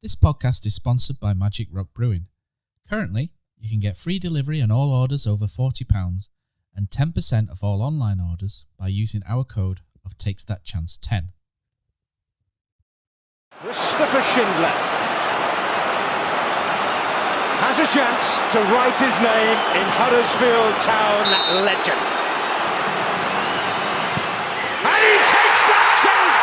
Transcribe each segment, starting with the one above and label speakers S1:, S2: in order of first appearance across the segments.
S1: This podcast is sponsored by Magic Rock Brewing. Currently, you can get free delivery on all orders over £40 and 10% of all online orders by using our code of TakesThatChance10.
S2: Christopher Schindler has a chance to write his name in Huddersfield Town legend. And he takes that chance!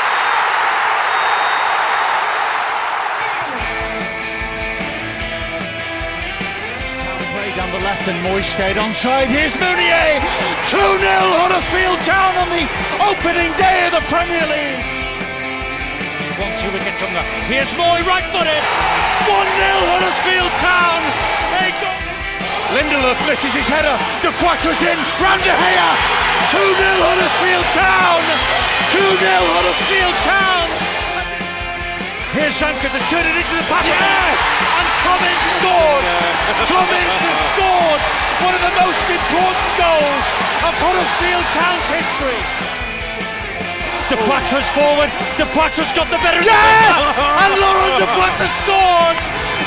S2: Play down the left and Moy stayed onside. Here's Mounier! 2-0 Huddersfield Town on the opening day of the Premier League. 1-2 wicket from the. Here's Moy, right-footed. 1-0 Huddersfield Town. Lindelof misses his header. De Quattro's in. Round De Gea. 2-0 Huddersfield Town. 2-0 Huddersfield Town. Here's Sanka to turn it into the pass. Yes! And Cummins scored. Cummins has scored one of the most important goals of Huddersfield Town's history. De Quattro's forward. De Quattro's got the better. Yes! And Laurent De Quattro scores.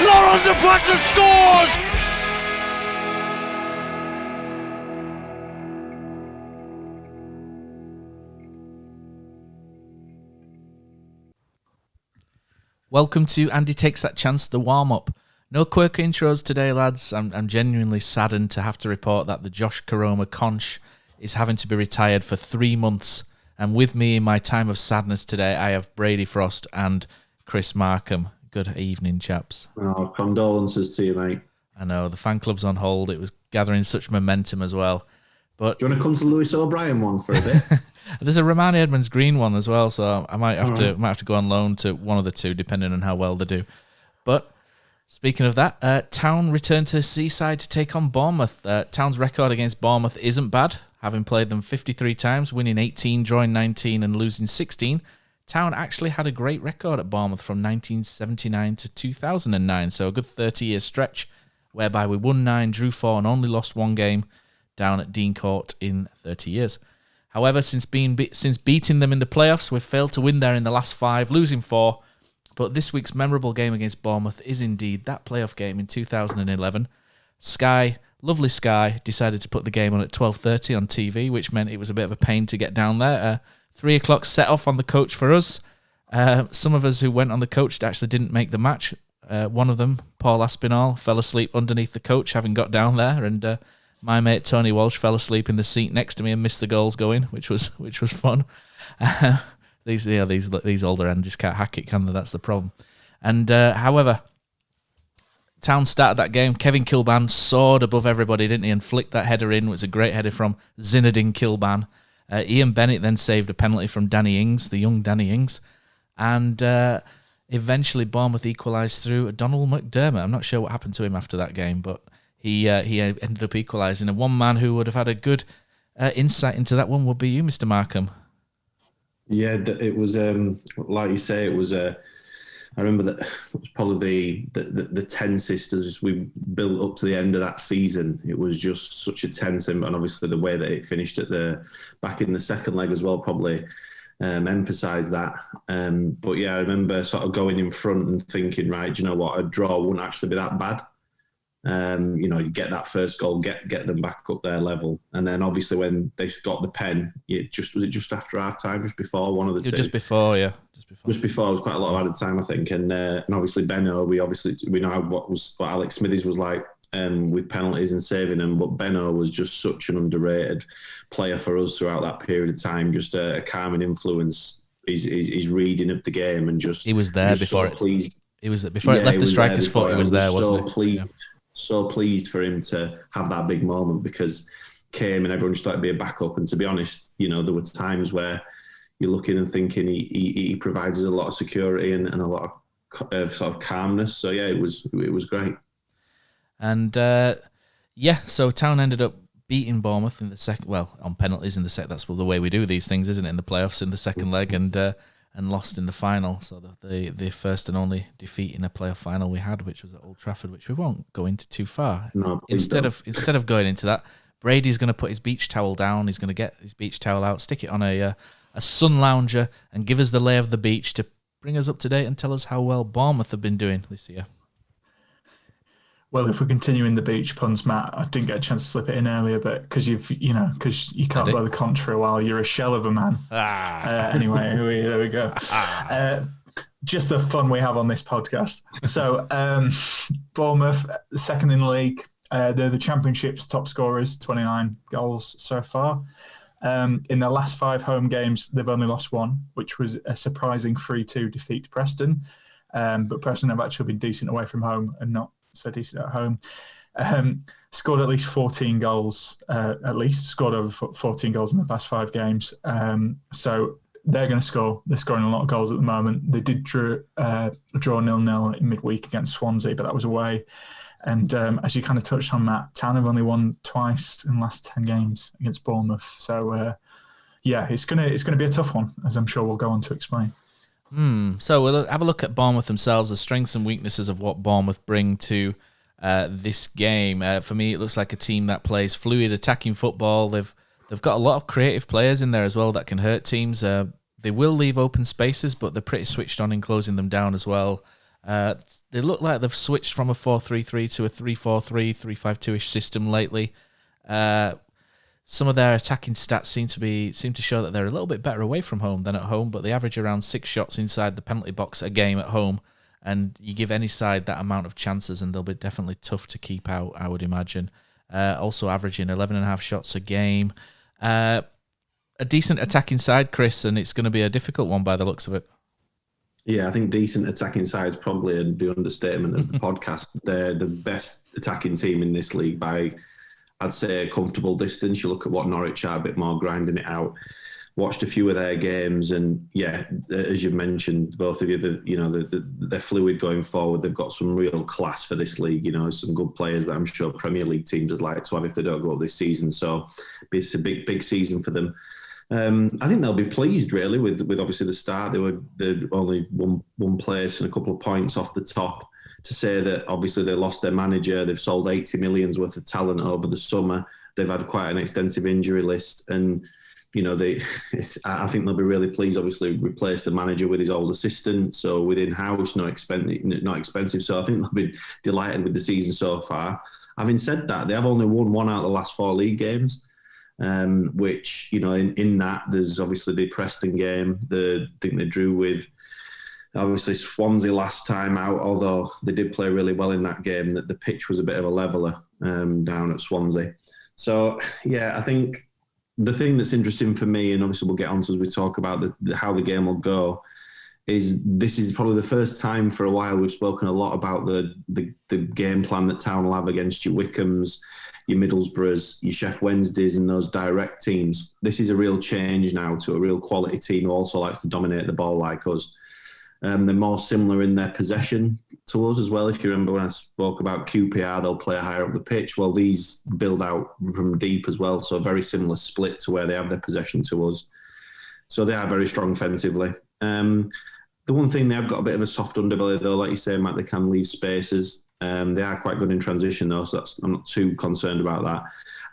S2: Laurent De Quattro scores.
S1: Welcome to Andy Takes That Chance, the warm-up. No quirky intros today, lads. I'm genuinely saddened to have to report that the Josh Koroma conch is having to be retired for 3 months. And with me in my time of sadness today, I have Brady Frost and Chris Markham. Good evening, chaps.
S3: Oh, condolences to you, mate.
S1: I know, the fan club's on hold. It was gathering such momentum as well. But
S3: do you want to come to the Lewis O'Brien one for a bit?
S1: There's a Romani Edmonds Green one as well, so I might have to go on loan to one of the two, depending on how well they do. But speaking of that, Town returned to Seaside to take on Bournemouth. Town's record against Bournemouth isn't bad, having played them 53 times, winning 18, drawing 19 and losing 16. Town actually had a great record at Bournemouth from 1979 to 2009, so a good 30-year stretch, whereby we won 9, drew 4 and only lost 1 game down at Dean Court in 30 years. However, since beating them in the playoffs, we've failed to win there in the last 5, losing 4. But this week's memorable game against Bournemouth is indeed that playoff game in 2011. Lovely Sky, decided to put the game on at 12:30 on TV, which meant it was a bit of a pain to get down there. 3 o'clock set off on the coach for us. Some of us who went on the coach actually didn't make the match. One of them, Paul Aspinall, fell asleep underneath the coach having got down there, and my mate Tony Walsh fell asleep in the seat next to me and missed the goals going, which was fun. These older end just can't hack it, can they? That's the problem. And however, Town started that game. Kevin Kilban soared above everybody, didn't he? And flicked that header in. It was a great header from Zinedine Kilban. Ian Bennett then saved a penalty from Danny Ings, the young Danny Ings, and eventually Bournemouth equalised through Donald McDermott. I'm not sure what happened to him after that game, but he ended up equalising. And one man who would have had a good insight into that one would be you, Mr. Markham.
S3: Yeah, it was like you say. It was. I remember that it was probably the 10 sisters as we built up to the end of that season. It was just such a tense, and obviously the way that it finished back in the second leg as well probably emphasised that. But yeah, I remember sort of going in front and thinking, right, do you know what, a draw wouldn't actually be that bad. You get that first goal, get them back up their level, and then obviously when they got the pen, was it just after half time, just before, one of the two?
S1: Just before, yeah.
S3: Just before, it was quite a lot of added time, I think, and obviously Benno, we know what Alex Smithies was like with penalties and saving them, but Benno was just such an underrated player for us throughout that period of time, just a calming influence. His reading of the game, and just
S1: he was there before
S3: so pleased.
S1: He was before it left the striker's foot. He was there, wasn't he?
S3: So pleased for him to have that big moment, because came and everyone just thought it'd be a backup. And to be honest, there were times where you're looking and thinking he provides us a lot of security and a lot of sort of calmness. So yeah, it was great.
S1: And so Town ended up beating Bournemouth in the second. Well, on penalties in the second. That's the way we do these things, isn't it? In the playoffs, in the second leg, and lost in the final. So the first and only defeat in a playoff final we had, which was at Old Trafford, which we won't go into too far.
S3: No,
S1: instead of going into that, Brady's going to put his beach towel down. He's going to get his beach towel out, stick it on a sun lounger, and give us the lay of the beach to bring us up to date and tell us how well Bournemouth have been doing this year.
S4: Well, if we're continuing the beach puns, Matt, I didn't get a chance to slip it in earlier, but because you can't blow the conch for a while, you're a shell of a man. Anyway, there we go. Just the fun we have on this podcast. So, Bournemouth, second in the league. They're the Championship's top scorers, 29 goals so far. In their last 5 home games, they've only lost 1, which was a surprising 3-2 defeat to Preston. But Preston have actually been decent away from home and not so decent at home. Scored at least 14 goals, scored over 14 goals in the past 5 games. So they're going to score. They're scoring a lot of goals at the moment. They did draw 0-0 in midweek against Swansea, but that was away. And as you kind of touched on, Matt, Town have only won twice in the last 10 games against Bournemouth. So, it's going to be a tough one, as I'm sure we'll go on to explain.
S1: So we'll have a look at Bournemouth themselves, the strengths and weaknesses of what Bournemouth bring to this game. For me, it looks like a team that plays fluid attacking football. They've got a lot of creative players in there as well that can hurt teams. They will leave open spaces, but they're pretty switched on in closing them down as well. They look like they've switched from a 4-3-3 to a 3-4-3, 3-5-2-ish system lately. Some of their attacking stats seem to show that they're a little bit better away from home than at home, but they average around 6 shots inside the penalty box a game at home, and you give any side that amount of chances and they'll be definitely tough to keep out, I would imagine. Also averaging 11.5 shots a game. A decent attacking side, Chris, and it's going to be a difficult one by the looks of it.
S3: Yeah, I think decent attacking side is probably the understatement of the podcast. They're the best attacking team in this league by, I'd say, a comfortable distance. You look at what Norwich are, a bit more grinding it out. Watched a few of their games, and yeah, as you've mentioned, both of you, they're fluid going forward. They've got some real class for this league. Some good players that I'm sure Premier League teams would like to have if they don't go up this season. So it's a big season for them. I think they'll be pleased really with obviously the start. They're only one place and a couple of points off the top. To say that obviously they lost their manager, they've sold 80 million's worth of talent over the summer. They've had quite an extensive injury list, and I think they'll be really pleased. Obviously, replace the manager with his old assistant, so within house, not expensive. So I think they'll be delighted with the season so far. Having said that, they have only won 1 out of the last 4 league games. Which, in that, there's obviously the Preston game. I think they drew with, obviously, Swansea last time out, although they did play really well in that game, that the pitch was a bit of a leveller down at Swansea. So, yeah, I think the thing that's interesting for me, and obviously we'll get on to as we talk about how the game will go, is this is probably the first time for a while we've spoken a lot about the game plan that Town will have against your Wickhams, your Middlesbroughs, your Sheff Wednesdays and those direct teams. This is a real change now to a real quality team who also likes to dominate the ball like us. They're more similar in their possession to us as well. If you remember when I spoke about QPR, they'll play higher up the pitch. Well, these build out from deep as well. So a very similar split to where they have their possession to us. So they are very strong offensively. The one thing, they have got a bit of a soft underbelly though. Like you say, Matt, they can leave spaces. They are quite good in transition though, so I'm not too concerned about that.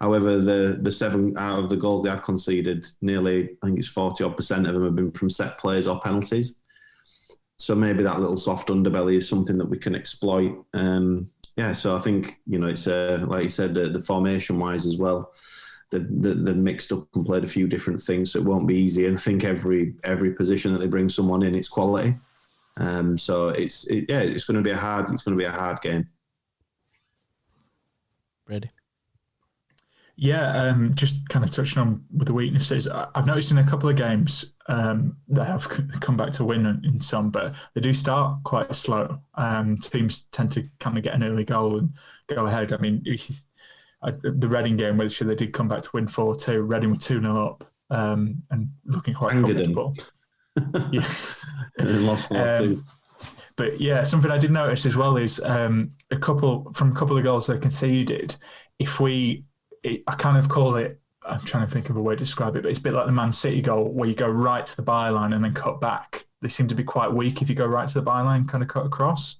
S3: However, the 7 out of the goals they have conceded, nearly, I think it's 40% of them have been from set plays or penalties. So maybe that little soft underbelly is something that we can exploit. So I think, it's like you said, the formation-wise as well, they've mixed up and played a few different things, so it won't be easy. And I think every position that they bring someone in, it's quality. So it's going to be a hard game.
S1: Ready?
S4: Yeah, just kind of touching on with the weaknesses. I've noticed in a couple of games they have come back to win in some, but they do start quite slow. Teams tend to kind of get an early goal and go ahead. I mean, the Reading game, which they did come back to win 4-2, Reading were 2-0 up and looking quite comfortable. Yeah.
S3: Lost 4-2.
S4: But yeah, something I did notice as well is a couple of goals they conceded. I kind of call it, I'm trying to think of a way to describe it, but it's a bit like the Man City goal where you go right to the byline and then cut back. They seem to be quite weak if you go right to the byline, kind of cut across,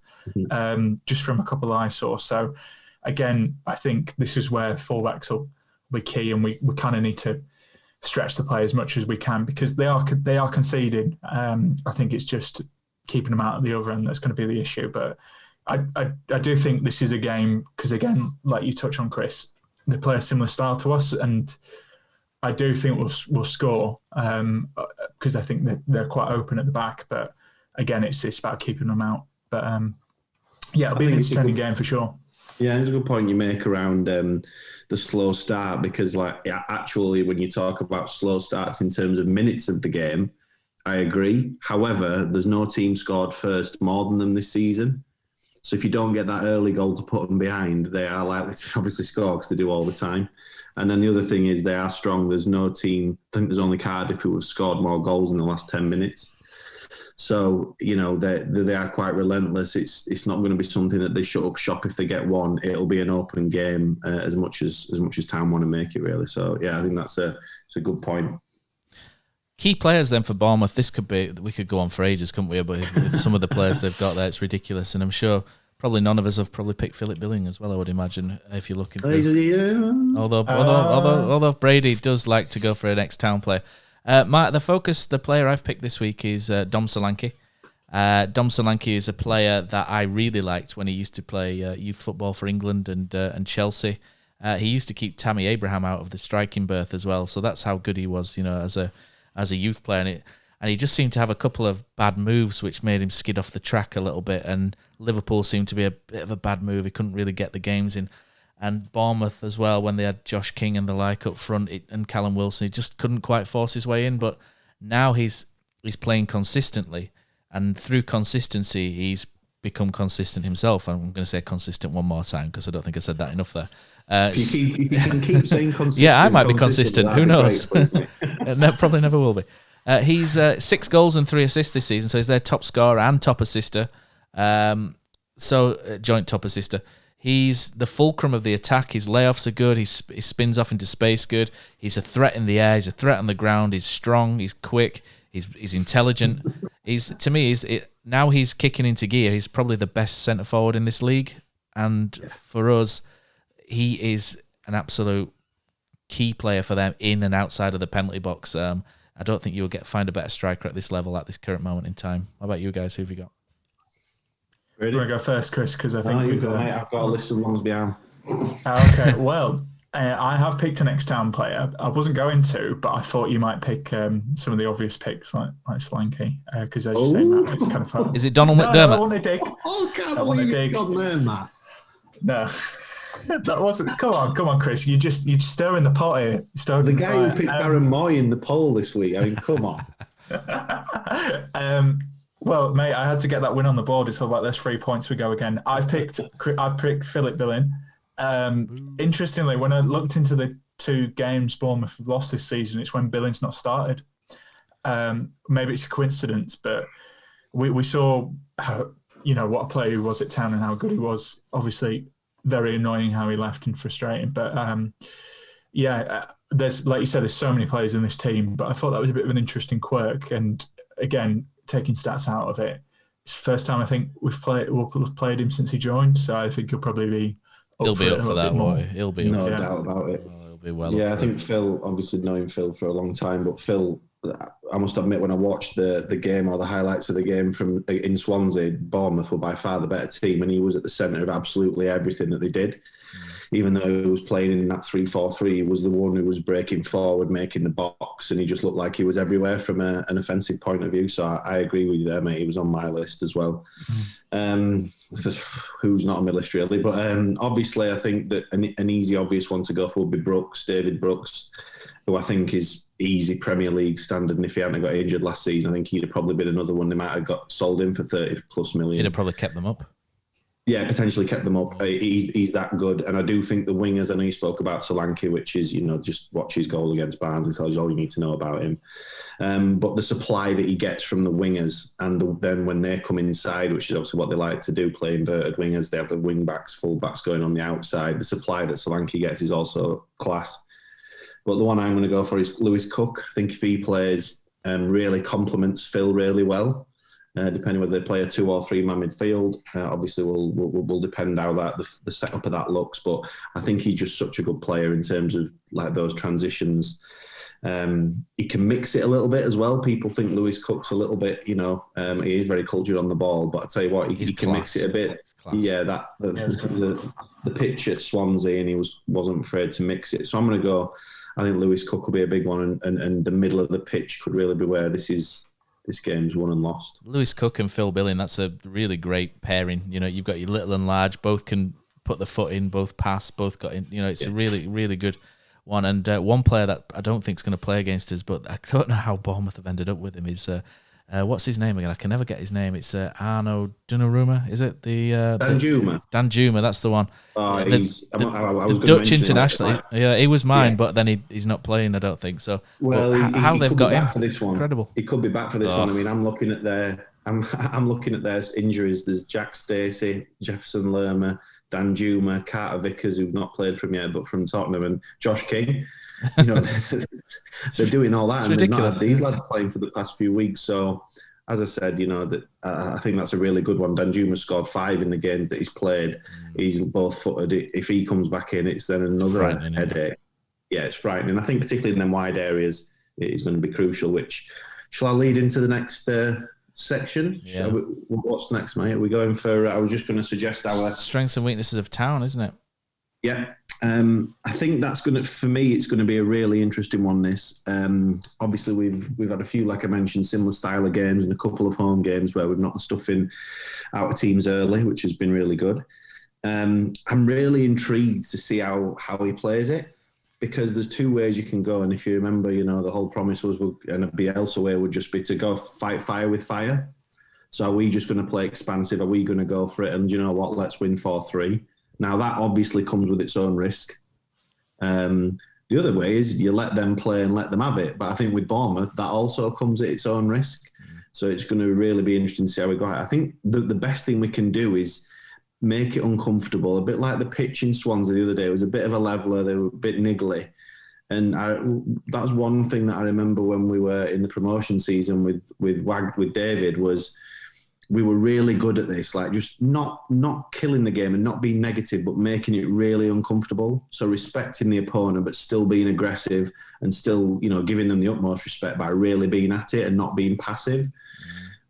S4: just from a couple I saw. So again, I think this is where fullbacks will be key, and we kind of need to stretch the play as much as we can because they are conceding. I think it's just keeping them out at the other end that's going to be the issue. But I do think this is a game because, again, like you touch on, Chris, they play a similar style to us, and I do think we'll score because I think they're quite open at the back. But again, it's about keeping them out. But it'll be an entertaining game for sure.
S3: Yeah, it's a good point you make around the slow start because, actually, when you talk about slow starts in terms of minutes of the game, I agree. However, there's no team scored first more than them this season. So if you don't get that early goal to put them behind, they are likely to obviously score because they do all the time. And then the other thing is they are strong. There's no team, I think there's only Cardiff who have scored more goals in the last 10 minutes. So, they are quite relentless. It's not going to be something that they shut up shop if they get one. It'll be an open game as much as Town want to make it, really. So, yeah, I think it's a good point.
S1: Key players then for Bournemouth. We could go on for ages, couldn't we? But with some of the players they've got there, it's ridiculous. And I'm sure probably none of us have probably picked Philip Billing as well, I would imagine, if you're looking through. Although Brady does like to go for an ex-Town player. The player I've picked this week is Dom Solanke. Dom Solanke is a player that I really liked when he used to play youth football for England and Chelsea. He used to keep Tammy Abraham out of the striking berth as well, so that's how good he was, as a youth player. And he just seemed to have a couple of bad moves which made him skid off the track a little bit, and Liverpool seemed to be a bit of a bad move. He couldn't really get the games in. And Bournemouth as well, when they had Josh King and the like up front, and Callum Wilson, he just couldn't quite force his way in. But now he's playing consistently, and through consistency, he's become consistent himself. I'm going to say consistent one more time because I don't think I said that enough there.
S3: If you can keep saying consistent,
S1: yeah, I might be consistent. Who knows? No, probably never will be. He's 6 goals and 3 assists this season, so he's their top scorer and top assister. Joint top assister. He's the fulcrum of the attack. His layoffs are good. He spins off into space good. He's a threat in the air. He's a threat on the ground. He's strong. He's quick. He's intelligent. Now he's kicking into gear. He's probably the best centre forward in this league. And for us, he is an absolute key player for them in and outside of the penalty box. I don't think you'll find a better striker at this level at this current moment in time. How about you guys? Who have you got?
S4: Ready? You want to go first, Chris? Because I think
S3: I've got a list as long as we are.
S4: Okay, well, I have picked an ex-Town player. I wasn't going to, but I thought you might pick some of the obvious picks like Solanke, because as you say, Matt, it's kind of fun.
S1: Is it Donald McDermott?
S4: No, I want to dig.
S3: I can't believe you've gone there, Matt.
S4: No. That wasn't. Come on, Chris. You're stirring the pot here.
S3: The guy who picked Darren Moy in the poll this week. I mean, come on.
S4: Well, mate, I had to get that win on the board. It's all about those 3 points. We go again. I picked Philip Billing. Interestingly, when I looked into the 2 games Bournemouth have lost this season, it's when Billing's not started. Maybe it's a coincidence, but we saw how, what a player he was at Town and how good he was. Obviously, very annoying how he left and frustrating. But there's, like you said, there's so many players in this team. But I thought that was a bit of an interesting quirk. And again, taking stats out of it, it's the first time I think we've played him since he joined. So I think he'll probably be.
S1: He'll be up for that, boy. He'll be
S3: no doubt about it.
S1: He'll be well.
S3: Yeah, I think Phil, obviously knowing Phil for a long time, but Phil, I must admit, when I watched the game or the highlights of the game in Swansea, Bournemouth were by far the better team, and he was at the centre of absolutely everything that they did. Even though he was playing in that 3-4-3, he was the one who was breaking forward, making the box, and he just looked like he was everywhere from an offensive point of view. So I agree with you there, mate. He was on my list as well. Who's not on my list, really? But obviously, I think that an easy, obvious one to go for would be David Brooks, who I think is easy Premier League standard. And if he hadn't got injured last season, I think he'd have probably been another one they might have got sold in for 30+ million.
S1: He'd have probably kept them up.
S3: Yeah, potentially kept them up. He's that good. And I do think the wingers, I know you spoke about Solanke, which is, just watch his goal against Barnes. It tells you all you need to know about him. But the supply that he gets from the wingers, and then when they come inside, which is obviously what they like to do, play inverted wingers, they have the wing backs, full backs going on the outside. The supply that Solanke gets is also class. But the one I'm going to go for is Lewis Cook. I think if he plays, really complements Phil really well. Depending whether they play a 2 or 3 man midfield, obviously will depend how the setup of that looks. But I think he's just such a good player in terms of like those transitions. He can mix it a little bit as well. People think Lewis Cook's a little bit, he is very cultured on the ball, but I tell you what, he can mix it a bit. Yeah, the pitch at Swansea, and he wasn't afraid to mix it. So I'm going to go. I think Lewis Cook will be a big one, and the middle of the pitch could really be where this game's won and lost.
S1: Lewis Cook and Phil Billing, that's a really great pairing. You've got your little and large, both can put the foot in, both pass, both got in. It's a really, really good one. And one player that I don't think is going to play against us, but I don't know how Bournemouth have ended up with him, is what's his name again? I can never get his name. It's Arno Donnarumma, is it?
S3: Danjuma.
S1: Danjuma, that's the one.
S3: The
S1: Dutch international. Yeah, he was mine, but then he's not playing, I don't think. So,
S3: well,
S1: how they've got him
S3: for this one.
S1: Incredible.
S3: He could be back for this one. I mean, I'm looking at their injuries. There's Jack Stacey, Jefferson Lerma, Danjuma, Carter Vickers, who've not played from yet, but from Tottenham, and Josh King. They're doing all that, and they've not had these lads playing for the past few weeks. So, as I said, I think that's a really good one. Danjuma scored 5 in the games that he's played. He's both footed. If he comes back in, it's then another headache. Yeah, it's frightening. I think particularly in them wide areas, it is going to be crucial. Which shall I lead into the next section?
S1: Yeah.
S3: What's next, mate? Are we going for? I was just going to suggest our
S1: strengths and weaknesses of Town, isn't it?
S3: Yeah. I think that's for me, it's going to be a really interesting one, this. Obviously, we've had a few, like I mentioned, similar style of games and a couple of home games where we've knocked the stuff in out of teams early, which has been really good. I'm really intrigued to see how he plays it, because there's 2 ways you can go. And if you remember, the whole promise was, and a Bielsa way would just be to go fight fire with fire. So are we just going to play expansive? Are we going to go for it? And you know what? Let's win 4-3. Now, that obviously comes with its own risk. The other way is you let them play and let them have it. But I think with Bournemouth, that also comes at its own risk. So it's going to really be interesting to see how we go. I think the best thing we can do is make it uncomfortable, a bit like the pitch in Swansea the other day. It was a bit of a leveller. They were a bit niggly. And that's one thing that I remember when we were in the promotion season with David, was we were really good at this, like just not killing the game and not being negative, but making it really uncomfortable. So respecting the opponent, but still being aggressive and still, giving them the utmost respect by really being at it and not being passive.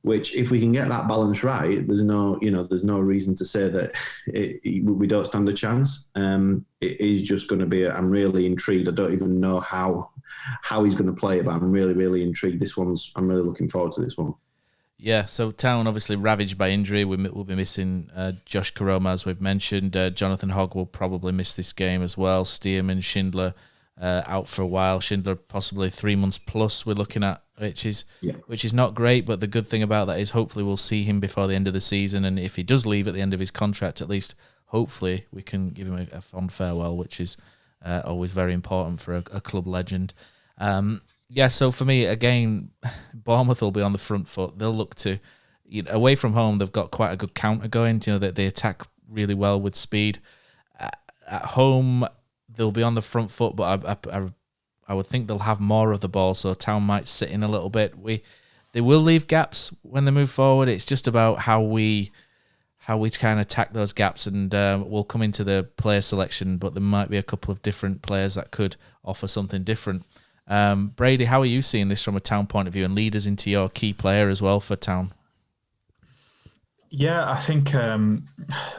S3: Which, if we can get that balance right, there's no reason to say that we don't stand a chance. It is just going to be. I'm really intrigued. I don't even know how he's going to play it, but I'm really, really intrigued. I'm really looking forward to this one.
S1: Yeah, so Town obviously ravaged by injury. We'll be missing Josh Karoma, as we've mentioned. Jonathan Hogg will probably miss this game as well. Stearman, Schindler out for a while. Schindler possibly 3 months plus we're looking at, which is not great. But the good thing about that is hopefully we'll see him before the end of the season. And if he does leave at the end of his contract, at least hopefully we can give him a fond farewell, which is always very important for a club legend. Yeah, so for me, again, Bournemouth will be on the front foot. They'll look to, away from home, they've got quite a good counter going. They attack really well with speed. At home, they'll be on the front foot, but I would think they'll have more of the ball, so Town might sit in a little bit. They will leave gaps when they move forward. It's just about how we kind of attack those gaps, and we'll come into the player selection, but there might be a couple of different players that could offer something different. Brady, how are you seeing this from a Town point of view, and lead us into your key player as well for Town?
S4: Yeah, I think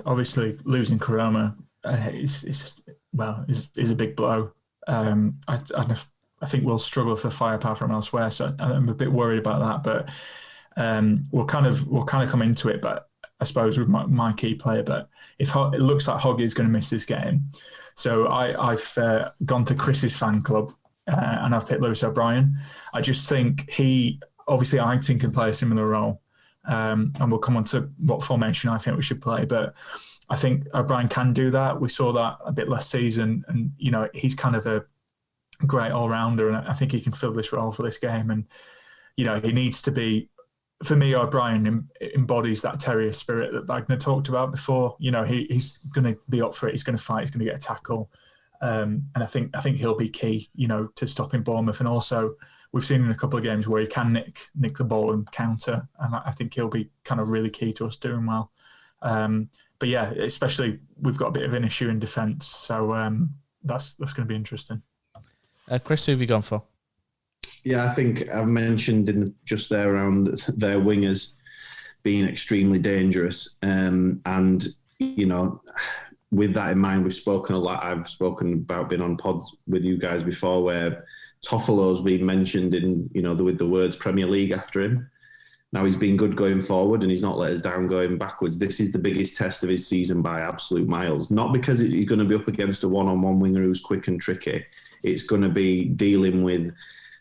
S4: obviously losing Karoma is a big blow. I think we'll struggle for firepower from elsewhere, so I'm a bit worried about that. But we'll kind of come into it. But I suppose with my key player, but it looks like Hogg is going to miss this game, so I've gone to Chris's fan club. And I've picked Lewis O'Brien. I just think I think can play a similar role. And we'll come on to what formation I think we should play. But I think O'Brien can do that. We saw that a bit last season. And, he's kind of a great all-rounder. And I think he can fill this role for this game. And, he needs to be, for me, O'Brien embodies that terrier spirit that Wagner talked about before. He's going to be up for it. He's going to fight. He's going to get a tackle. And I think he'll be key, to stopping Bournemouth. And also, we've seen in a couple of games where he can nick the ball and counter, and I think he'll be kind of really key to us doing well. But yeah, especially we've got a bit of an issue in defence, so that's going to be interesting.
S1: Chris, who have you gone for?
S3: Yeah, I think I've mentioned just there around their wingers being extremely dangerous. And, with that in mind, we've spoken a lot. I've spoken about being on pods with you guys before where Toffolo's been mentioned with the words Premier League after him. Now he's been good going forward and he's not let us down going backwards. This is the biggest test of his season by absolute miles. Not because he's going to be up against a one-on-one winger who's quick and tricky. It's going to be dealing with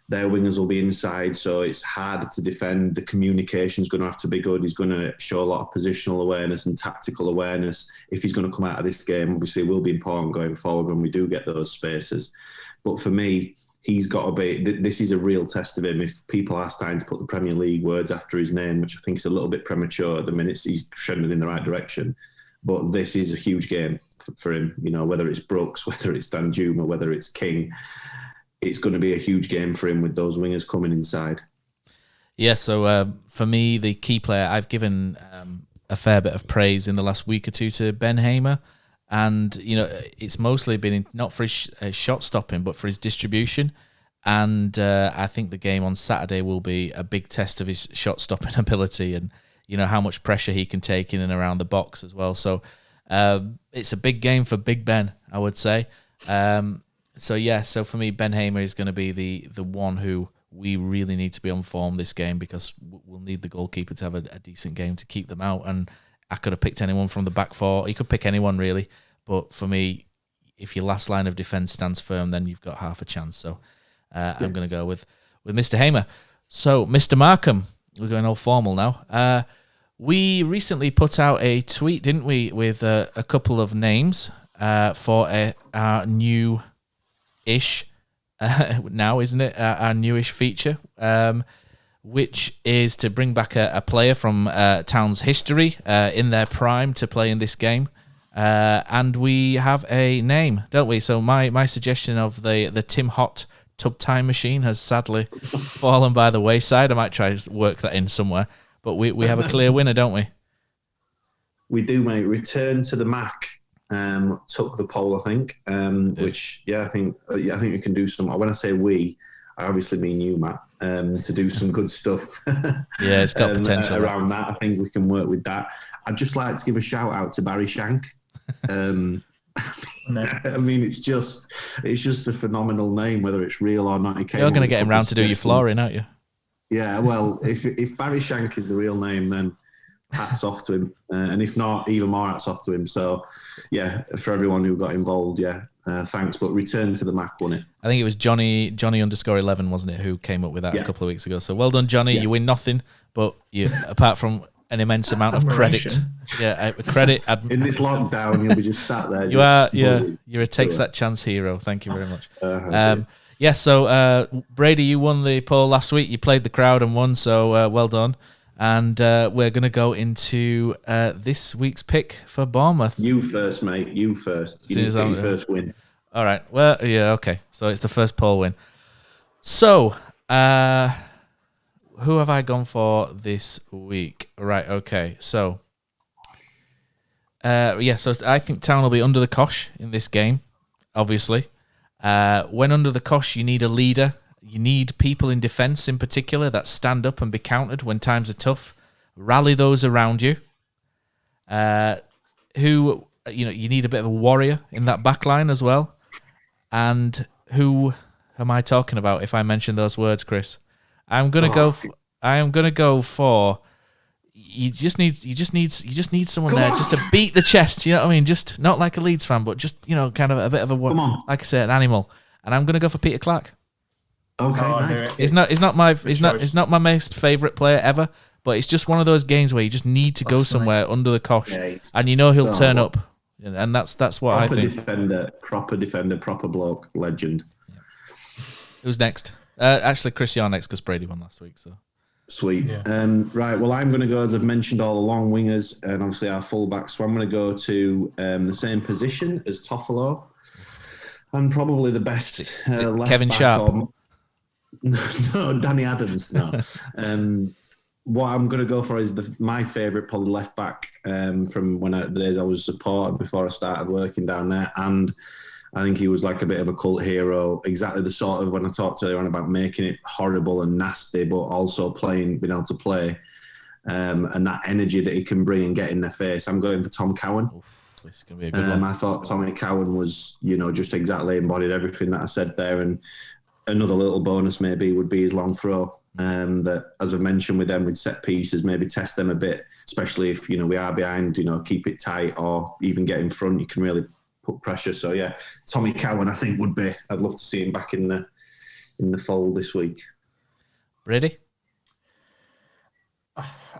S3: their wingers will be inside, so it's hard to defend. The communication's going to have to be good. He's going to show a lot of positional awareness and tactical awareness. If he's going to come out of this game, obviously it will be important going forward when we do get those spaces. But for me, he's got to be, this is a real test of him. If people are starting to put the Premier League words after his name, which I think is a little bit premature at the minute, he's trending in the right direction. But this is a huge game for him, whether it's Brooks, whether it's Danjuma, whether it's King. It's going to be a huge game for him with those wingers coming inside.
S1: Yeah, so for me, the key player, I've given a fair bit of praise in the last week or two to Ben Hamer. And, it's mostly been not for his shot stopping, but for his distribution. And I think the game on Saturday will be a big test of his shot stopping ability and, how much pressure he can take in and around the box as well. So it's a big game for Big Ben, I would say. So for me, Ben Hamer is going to be the one who we really need to be on form this game because we'll need the goalkeeper to have a decent game to keep them out. And I could have picked anyone from the back four. You could pick anyone, really. But for me, if your last line of defence stands firm, then you've got half a chance. So I'm going to go with Mr. Hamer. So, Mr. Markham, we're going all formal now. We recently put out a tweet, didn't we, with a couple of names for our new-ish, now, isn't it? Our newish feature, which is to bring back a player from Town's history in their prime to play in this game. And we have a name, don't we? So my suggestion of the Tim Hott Tub Time Machine has sadly fallen by the wayside. I might try to work that in somewhere. But we have a clear winner, don't we?
S3: We do, mate. Return to the Mac took the poll, I think. Which, I think we can do some. When I say we, I obviously mean you, Matt, to do some good stuff.
S1: Yeah, it's got potential
S3: around that. I think we can work with that. I'd just like to give a shout out to Barry Shank. I mean, it's just a phenomenal name, whether it's real or not.
S1: You're going to get him round to do your flooring, aren't you?
S3: Yeah, well, if Barry Shank is the real name, then hats off to him. And if not, even more hats off to him. So, yeah, for everyone who got involved, thanks. But return to the Mac, won it.
S1: I think it was Johnny _11, wasn't it, who came up with that a couple of weeks ago. So well done, Johnny. Yeah. You win nothing, but you apart from an immense amount of credit. Yeah, credit.
S3: In this lockdown, you'll be just sat there.
S1: You're a takes that chance hero. Thank you very much. So Brady, you won the poll last week. You played the crowd and won, so well done. And we're going to go into this week's pick for Bournemouth.
S3: You first, mate. You first. You need to get your first win.
S1: All right. Well, yeah, okay. So it's the first poll win. So, who have I gone for this week? Right, okay. So, so I think Town will be under the cosh in this game, obviously. When under the cosh, you need a leader. You need people in defence in particular that stand up and be countered when times are tough. Rally those around you. You need a bit of a warrior in that back line as well. And who am I talking about if I mention those words, Chris? I'm gonna go for. You just need someone there just to beat the chest. You know what I mean? Just not like a Leeds fan, but just kind of a bit of a like I said, an animal. And I'm gonna go for Peter Clark.
S3: Okay, nice.
S1: He's not my most favourite player ever, but it's just one of those games where you just need to go somewhere under the cosh, and he'll turn up, and that's what I think.
S3: Proper defender, proper bloke, legend.
S1: Yeah. Who's next? Actually, Chris, you're next because Brady won last week. So
S3: sweet. Yeah. Right. Well, I'm going to go, as I've mentioned all along, wingers and obviously our fullbacks. So I'm going to go to the same position as Toffolo, and probably the best left
S1: Kevin
S3: back
S1: Sharp.
S3: No, Danny Adams. No. What I'm going to go for is my favourite, probably left back from the days I was a supporter before I started working down there, and I think he was like a bit of a cult hero. Exactly the sort of, when I talked earlier on about making it horrible and nasty, but also being able to play, and that energy that he can bring and get in their face. I'm going for Tom Cowan.
S1: Oof, this is going to be a good one.
S3: I thought Tommy Cowan was, just exactly embodied everything that I said there. And another little bonus maybe would be his long throw. That, as I mentioned with them, with set pieces, maybe test them a bit, especially if, we are behind, keep it tight, or even get in front, you can really put pressure. So yeah, Tommy Cowan, I think, would be, I'd love to see him back in the fold this week.
S1: Brady?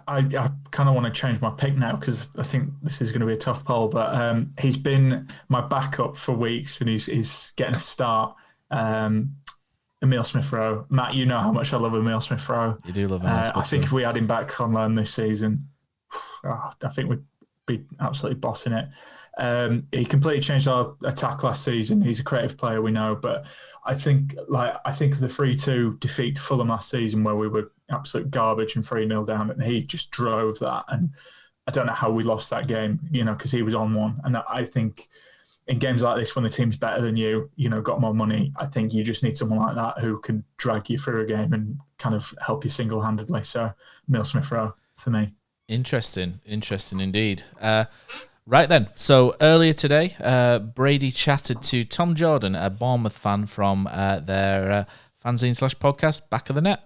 S4: I kind of want to change my pick now because I think this is going to be a tough poll, but he's been my backup for weeks and he's getting a start. Emile Smith-Rowe. Matt, you know how much I love Emile Smith-Rowe.
S1: You do love Emile Smith-Rowe.
S4: I think if we had him back on loan this season, I think we'd be absolutely bossing it. He completely changed our attack last season. He's a creative player, we know, but I think of the 3-2 defeat to Fulham last season where we were absolute garbage and 3-0 down, and he just drove that. And I don't know how we lost that game, because he was on one. And I think in games like this, when the team's better than you, got more money, I think you just need someone like that who can drag you through a game and kind of help you single-handedly. So, Emile Smith-Rowe for me.
S1: Interesting indeed. Right then, so earlier today, Brady chatted to Tom Jordan, a Bournemouth fan from their fanzine/podcast, Back of the Net.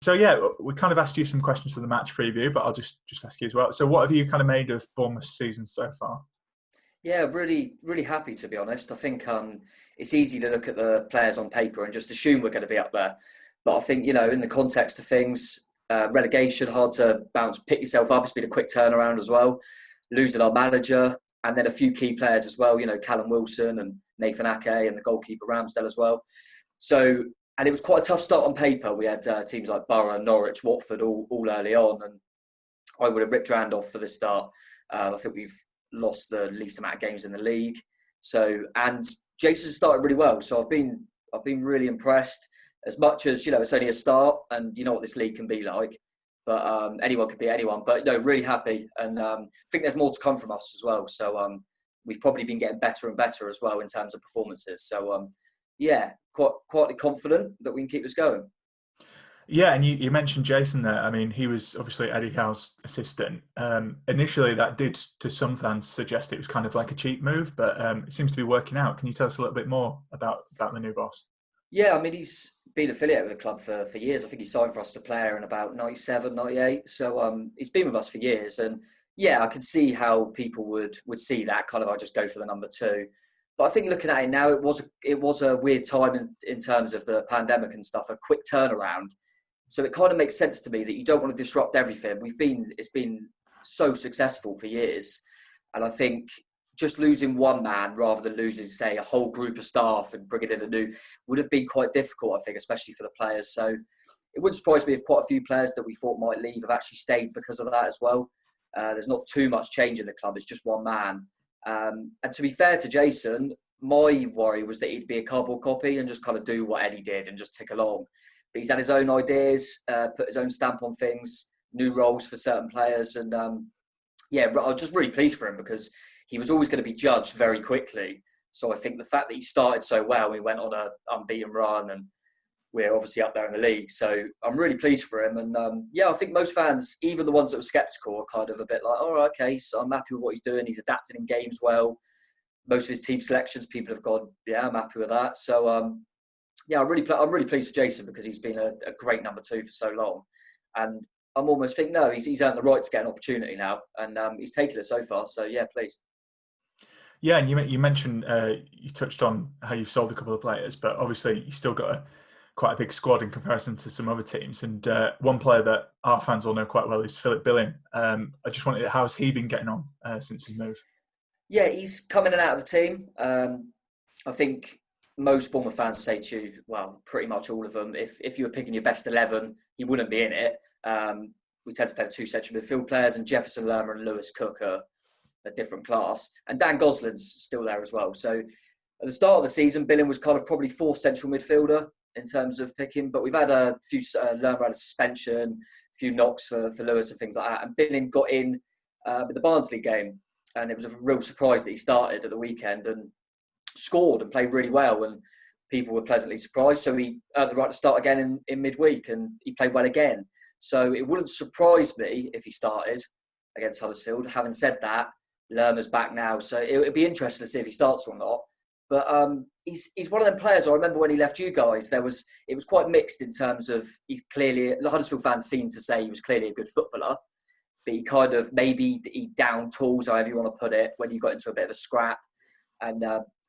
S4: So yeah, we kind of asked you some questions for the match preview, but I'll just ask you as well. So what have you kind of made of Bournemouth's season so far?
S5: Yeah, really, really happy, to be honest. I think it's easy to look at the players on paper and just assume we're going to be up there. But I think, in the context of things, relegation, hard to pick yourself up. It's been a quick turnaround as well. Losing our manager and then a few key players as well, Callum Wilson and Nathan Ake and the goalkeeper Ramsdale as well. So, and it was quite a tough start on paper. We had teams like Borough, Norwich, Watford all early on. And I would have ripped your hand off for the start. I think we've lost the least amount of games in the league. So, and Jason started really well. So I've been really impressed. As much as, it's only a start and you know what this league can be like. But anyone could be anyone. But no, really happy. And I think there's more to come from us as well. So we've probably been getting better and better as well in terms of performances. So yeah, quite confident that we can keep this going.
S4: Yeah, and you mentioned Jason there. I mean, he was obviously Eddie Howe's assistant. Initially, that did, to some fans, suggest it was kind of like a cheap move, but it seems to be working out. Can you tell us a little bit more about the new boss?
S5: Yeah, I mean, he's been affiliated with the club for years. I think he signed for us as a player in about 97, 98. So he's been with us for years. And yeah, I could see how people would see that kind of, I just go for the number 2. But I think looking at it now, it was a weird time in terms of the pandemic and stuff, a quick turnaround. So it kind of makes sense to me that you don't want to disrupt everything. It's been so successful for years. And I think just losing one man rather than losing, say, a whole group of staff and bringing in a new would have been quite difficult, I think, especially for the players. So it wouldn't surprise me if quite a few players that we thought might leave have actually stayed because of that as well. There's not too much change in the club. It's just one man. And to be fair to Jason, my worry was that he'd be a cardboard copy and just kind of do what Eddie did and just tick along. But he's had his own ideas, put his own stamp on things, new roles for certain players. And yeah, I was just really pleased for him because he was always going to be judged very quickly. So I think the fact that he started so well, he went on an unbeaten run and we're obviously up there in the league. So I'm really pleased for him. And yeah, I think most fans, even the ones that were sceptical, are kind of a bit like, oh, okay, so I'm happy with what he's doing. He's adapted in games well. Most of his team selections, people have gone, yeah, I'm happy with that. So yeah, I'm really pleased for Jason because he's been a great number 2 for so long. And I'm almost thinking, no, he's earned the right to get an opportunity now. And he's taken it so far. So yeah, pleased.
S4: Yeah, and you mentioned, you touched on how you've sold a couple of players, but obviously you still got quite a big squad in comparison to some other teams. And one player that our fans all know quite well is Philip Billing. I just wanted, how's he been getting on since his move?
S5: Yeah, he's coming in and out of the team. I think most Bournemouth fans say to you, well, pretty much all of them, if you were picking your best 11, he wouldn't be in it. We tend to play with 2 central midfield players, and Jefferson Lerma and Lewis Cook are a different class. And Dan Gosling's still there as well. So At the start of the season, Billing was kind of probably fourth central midfielder in terms of picking, but we've had a few Lerma had a suspension, a few knocks for Lewis and things like that. And Billing got in with the Barnsley game, and it was a real surprise that he started at the weekend and scored and played really well, and people were pleasantly surprised. So he earned the right to start again in midweek, and he played well again. So it wouldn't surprise me if he started against Huddersfield. Having said that, Lerma's back now, so it'd be interesting to see if he starts or not. But he's one of them players. I remember when he left you guys, it was quite mixed in terms of he's clearly, the Huddersfield fans seemed to say he was clearly a good footballer, but he kind of maybe he down tools, however you want to put it, when you got into a bit of a scrap. And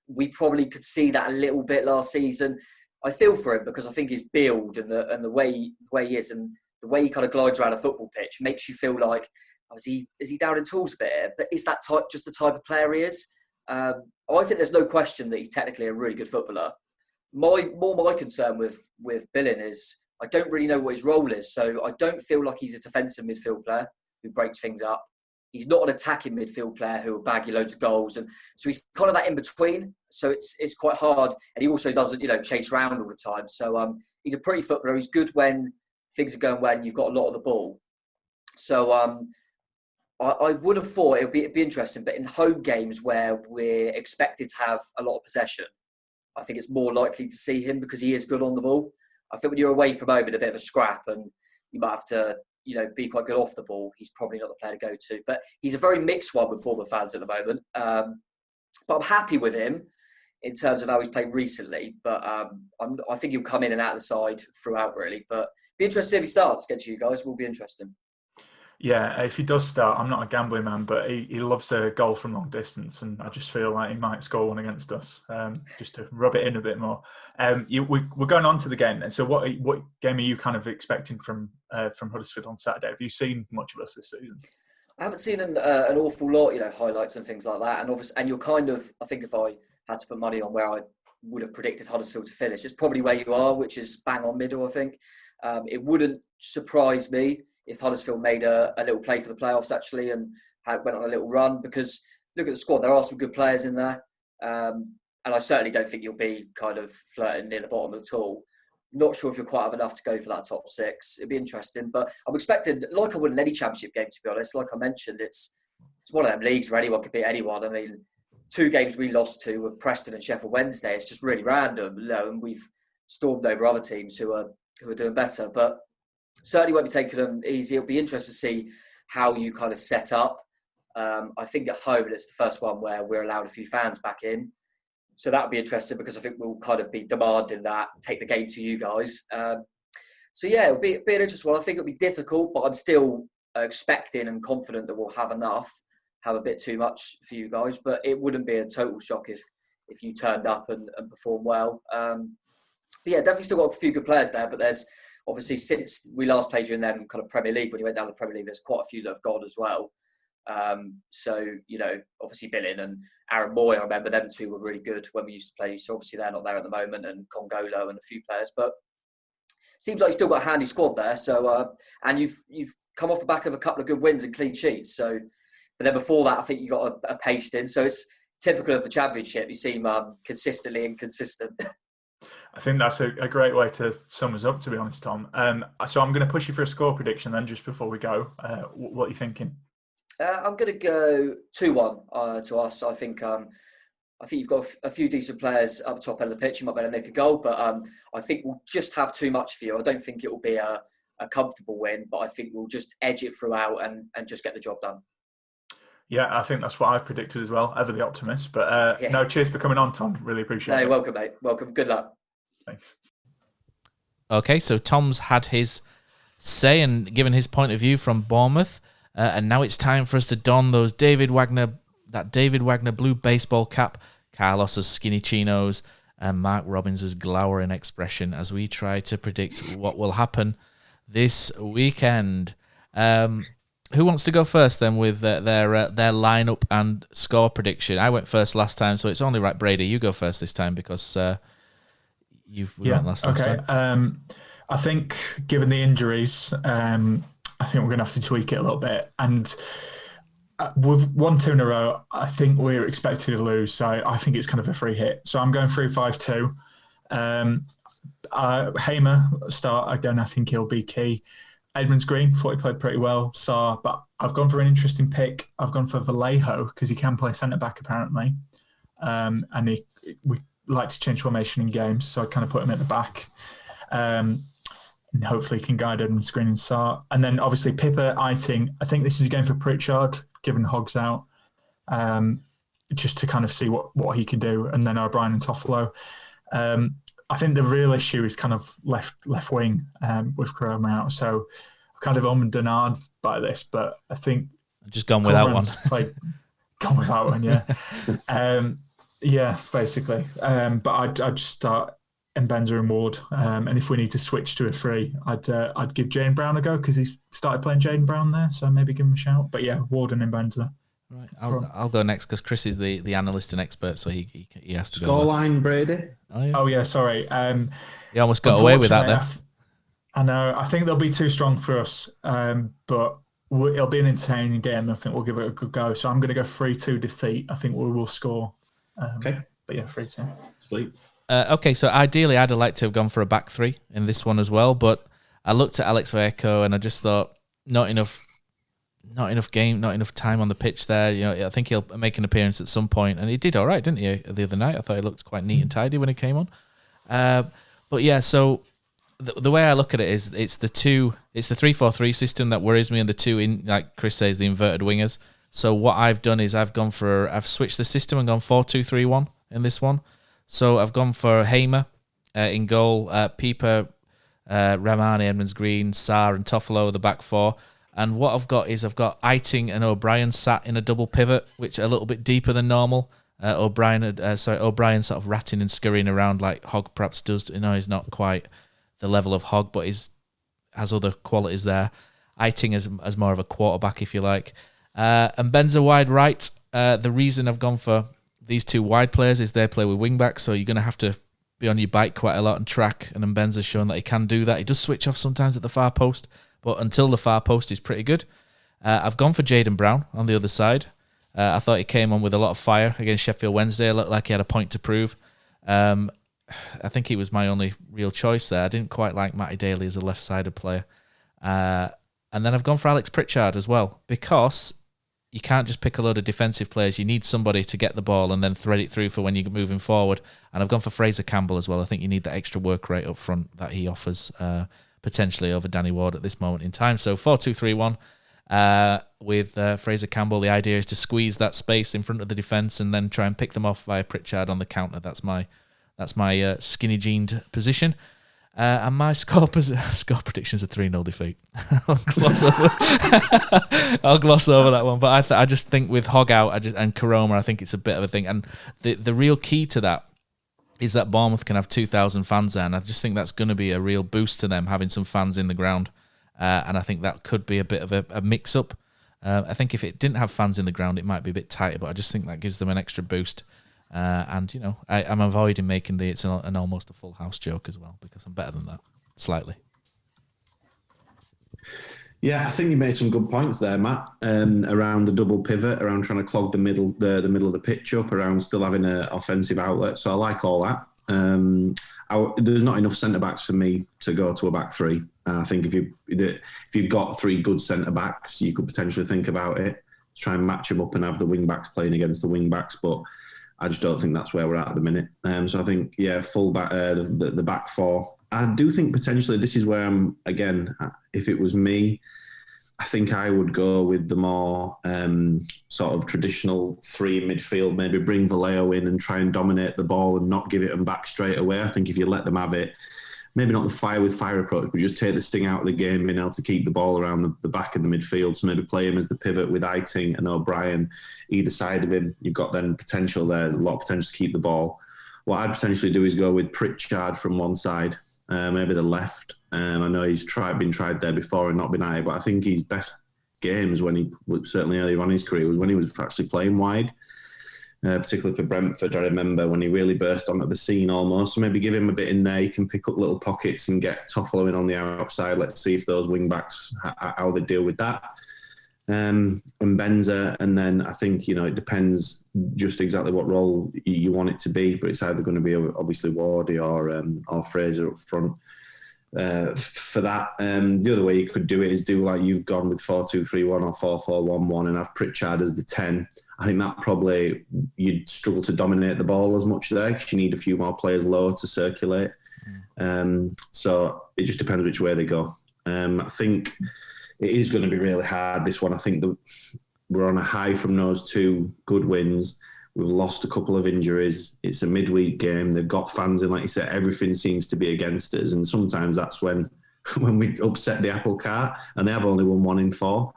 S5: we probably could see that a little bit last season. I feel for him because I think his build and the way he is and the way he kind of glides around a football pitch makes you feel like, is he down in tools a bit? But is that just the type of player he is? I think there's no question that he's technically a really good footballer. My concern with Billing is I don't really know what his role is. So I don't feel like he's a defensive midfield player who breaks things up. He's not an attacking midfield player who will bag you loads of goals. And so he's kind of that in between. So it's quite hard. And he also doesn't, chase around all the time. So he's a pretty footballer. He's good when things are going well and you've got a lot of the ball. So I would have thought it'd be interesting, but in home games where we're expected to have a lot of possession, I think it's more likely to see him because he is good on the ball. I think when you're away from home in a bit of a scrap and you might have to, be quite good off the ball, he's probably not the player to go to. But he's a very mixed one with Bournemouth fans at the moment. But I'm happy with him in terms of how he's played recently. But I think he'll come in and out of the side throughout, really. But be interested if he starts against you guys. Will be interesting.
S4: Yeah, if he does start, I'm not a gambling man, but he loves a goal from long distance, and I just feel like he might score one against us, just to rub it in a bit more. We're going on to the game then. So what game are you kind of expecting from Huddersfield on Saturday? Have you seen much of us this season?
S5: I haven't seen an awful lot, highlights and things like that. And obviously, and you're kind of, I think if I had to put money on where I would have predicted Huddersfield to finish, it's probably where you are, which is bang on middle, I think. It wouldn't surprise me if Huddersfield made a little play for the playoffs, actually, and went on a little run, because look at the squad, there are some good players in there. And I certainly don't think you'll be kind of flirting near the bottom at all. Not sure if you'll quite have enough to go for that top six. It'd be interesting, but I'm expecting, like I would in any championship game, to be honest, like I mentioned, it's one of them leagues where anyone could beat anyone. I mean, 2 games we lost to were Preston and Sheffield Wednesday. It's just really random, and we've stormed over other teams who are doing better, but certainly won't be taking them easy. It'll be interesting to see how you kind of set up. I think at home, it's the first one where we're allowed a few fans back in. So that would be interesting because I think we'll kind of be demanding that, take the game to you guys. So yeah, it'll be an interesting one. I think it'll be difficult, but I'm still expecting and confident that we'll have enough, have a bit too much for you guys. But it wouldn't be a total shock if you turned up and performed well. But yeah, definitely still got a few good players there, but there's obviously, since we last played you in them kind of Premier League, when you went down to the Premier League, there's quite a few that have gone as well. So, obviously Billing and Aaron Moy, I remember them two were really good when we used to play. So obviously they're not there at the moment, and Congolo and a few players. But seems like you've still got a handy squad there. So, and you've come off the back of a couple of good wins and clean sheets. So, but then before that, I think you got a pasting. So it's typical of the Championship. You seem consistently inconsistent.
S4: I think that's a great way to sum us up, to be honest, Tom. So I'm going to push you for a score prediction then, just before we go. What are you thinking?
S5: I'm going to go 2-1 to us. I think you've got a few decent players up the top end of the pitch. You might be able to make a goal, but I think we'll just have too much for you. I don't think it will be a comfortable win, but I think we'll just edge it throughout and just get the job done.
S4: Yeah, I think that's what I've predicted as well. Ever the optimist. But no, cheers for coming on, Tom. Really appreciate it.
S5: No, welcome, mate. Welcome. Good luck.
S4: Thanks.
S1: Okay, so Tom's had his say and given his point of view from Bournemouth, and now it's time for us to don that David Wagner blue baseball cap, Carlos's skinny chinos, and Mark Robbins' glowering expression as we try to predict what will happen this weekend. Who wants to go first then with their lineup and score prediction? I went first last time, so it's only right, Brady, you go first this time because we went last time.
S4: I think given the injuries, I think we're going to have to tweak it a little bit. And With 1-2 in a row, I think we're expected to lose. So I think it's kind of a free hit. So I'm going 3-5-2. Hamer start again. I think he'll be key. Edmonds Green, thought he played pretty well. Sarr, but I've gone for an interesting pick. I've gone for Vallejo because he can play centre back apparently, and we like to change formation in games, so I kind of put him at the back, and hopefully he can guide Edmonds Green and Sarr. And then obviously Pippa, Eiting. I think this is a game for Pritchard, given Hogg's out, just to kind of see what he can do. And then O'Brien and Toffolo. I think the real issue is kind of left wing with Coroma out. So I've kind of denied by this, but I think
S1: I've just gone without one.
S4: Gone without one, yeah. Yeah, basically. But I'd just start Mbenza and Ward. And if we need to switch to a 3, I'd give Jaden Brown a go because he's started playing Jaden Brown there. So maybe give him a shout. But yeah, Ward and Mbenza.
S1: Right, I'll go next because Chris is the analyst and expert, so he has to go.
S3: Scoreline, Brady.
S4: Oh yeah, sorry.
S1: You almost got away with that there.
S4: I know. I think they'll be too strong for us, but it'll be an entertaining game. I think we'll give it a good go. So I'm going to go 3-2 defeat. I think we will score.
S3: Okay,
S4: but yeah, 3-2.
S3: Sweet.
S1: Okay, so ideally I'd have liked to have gone for a back 3 in this one as well, but I looked at Alex Vallejo and I just thought not enough game, not enough time on the pitch there. You know, I think he'll make an appearance at some point, and he did all right, didn't he? The other night, I thought he looked quite neat and tidy when he came on. But yeah, so the way I look at it is it's the 3-4-3 system that worries me, and the 2 in, like Chris says, the inverted wingers. So what I've done is I've switched the system and gone 4-2-3-1 in this one. So I've gone for Hamer in goal, Pieper, Ramani, Edmonds Green, Sarr, and Toffolo the back 4. And what I've got Eiting and O'Brien sat in a double pivot, which are a little bit deeper than normal. O'Brien sort of ratting and scurrying around like Hogg perhaps does. You know, he's not quite the level of Hogg, but has other qualities there. Eiting as more of a quarterback, if you like. And Benza wide right. The reason I've gone for these 2 wide players is they play with wing backs, so you're going to have to be on your bike quite a lot and track. And Benza's shown that he can do that. He does switch off sometimes at the far post, but until the far post, he's pretty good. I've gone for Jaden Brown on the other side. I thought he came on with a lot of fire against Sheffield Wednesday. It looked like he had a point to prove. I think he was my only real choice there. I didn't quite like Matty Daly as a left-sided player. And then I've gone for Alex Pritchard as well, because you can't just pick a load of defensive players. You need somebody to get the ball and then thread it through for when you're moving forward. And I've gone for Fraser Campbell as well. I think you need that extra work rate up front that he offers, potentially over Danny Ward at this moment in time. So 4-2-3-1 with Fraser Campbell. The idea is to squeeze that space in front of the defence and then try and pick them off via Pritchard on the counter. That's my skinny jeaned position. And my score predictions are 3-0 defeat. I'll gloss over that one. But I just think with Hogg out and Koroma, I think it's a bit of a thing. And the real key to that is that Bournemouth can have 2,000 fans there, and I just think that's going to be a real boost to them, having some fans in the ground. And I think that could be a bit of a mix-up. I think if it didn't have fans in the ground, it might be a bit tighter, but I just think that gives them an extra boost. And, you know, I'm avoiding making it's an almost a full house joke as well, because I'm better than that, slightly.
S3: Yeah, I think you made some good points there, Matt, around the double pivot, around trying to clog the middle of the pitch up, around still having an offensive outlet. So I like all that. There's not enough centre-backs for me to go to a back 3. I think if you've got 3 good centre-backs, you could potentially think about it, try and match them up and have the wing-backs playing against the wing-backs, but I just don't think that's where we're at the minute. So I think, full back, the back 4. I do think potentially this is where I'm, again, if it was me, I think I would go with the more sort of traditional 3 in midfield, maybe bring Vallejo in and try and dominate the ball and not give it them back straight away. I think if you let them have it, maybe not the fire with fire approach, but just take the sting out of the game, being able to keep the ball around the back of the midfield. So maybe play him as the pivot with Eiting and O'Brien either side of him. You've got then potential there, a lot of potential to keep the ball. What I'd potentially do is go with Pritchard from one side, maybe the left. I know he's been tried there before and not been high, but I think his best games certainly earlier on in his career was when he was actually playing wide. Particularly for Brentford, I remember when he really burst onto the scene almost. So maybe give him a bit in there. He can pick up little pockets and get Toffolo in on the outside. Let's see if those wing backs, how they deal with that. and Benza, and then I think it depends just exactly what role you want it to be, but it's either going to be obviously Wardy or Fraser up front. For that, the other way you could do it is do like you've gone with 4-2-3-1 or 4-4-1-1 and have Pritchard as the 10. I think that probably you'd struggle to dominate the ball as much there because you need a few more players low to circulate. So it just depends which way they go. I think it is going to be really hard, this one. I think we're on a high from those 2 good wins. We've lost a couple of injuries. It's a midweek game. They've got fans in, like you said, everything seems to be against us. And sometimes that's when we upset the apple cart, and they have only won 1 in 4.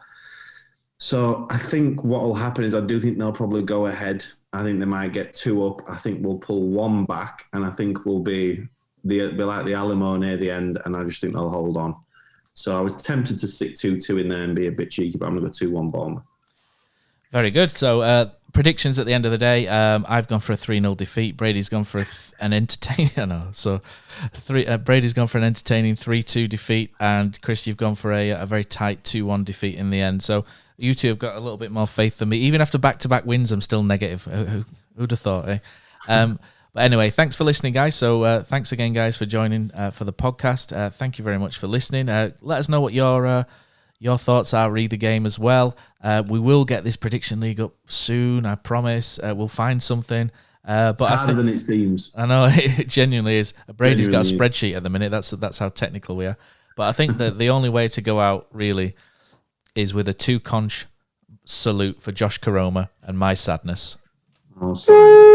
S3: So I think what will happen is I do think they'll probably go ahead. I think they might get 2 up. I think we'll pull 1 back, and I think we'll be like the Alamo near the end, and I just think they'll hold on. So I was tempted to stick 2-2 in there and be a bit cheeky, but I'm going to go 2-1 Bournemouth.
S1: Very good. So predictions at the end of the day. I've gone for a 3-0 defeat. Brady's gone for an entertaining. I know. So Brady's gone for an entertaining 3-2 defeat, and Chris, you've gone for a very tight 2-1 defeat in the end. So you two have got a little bit more faith than me. Even after back-to-back wins, I'm still negative. Who'd have thought? Eh? But anyway, thanks for listening, guys. So thanks again, guys, for joining for the podcast. Thank you very much for listening. Let us know what your thoughts are. Read the game as well. We will get this prediction league up soon, I promise. We'll find something. But
S3: it's harder than it seems.
S1: I know, it genuinely is. Brady's got a spreadsheet at the minute. That's how technical we are. But I think that the only way to go out, really, is with a 2-conch salute for Josh Koroma and my sadness.
S3: Oh, sorry.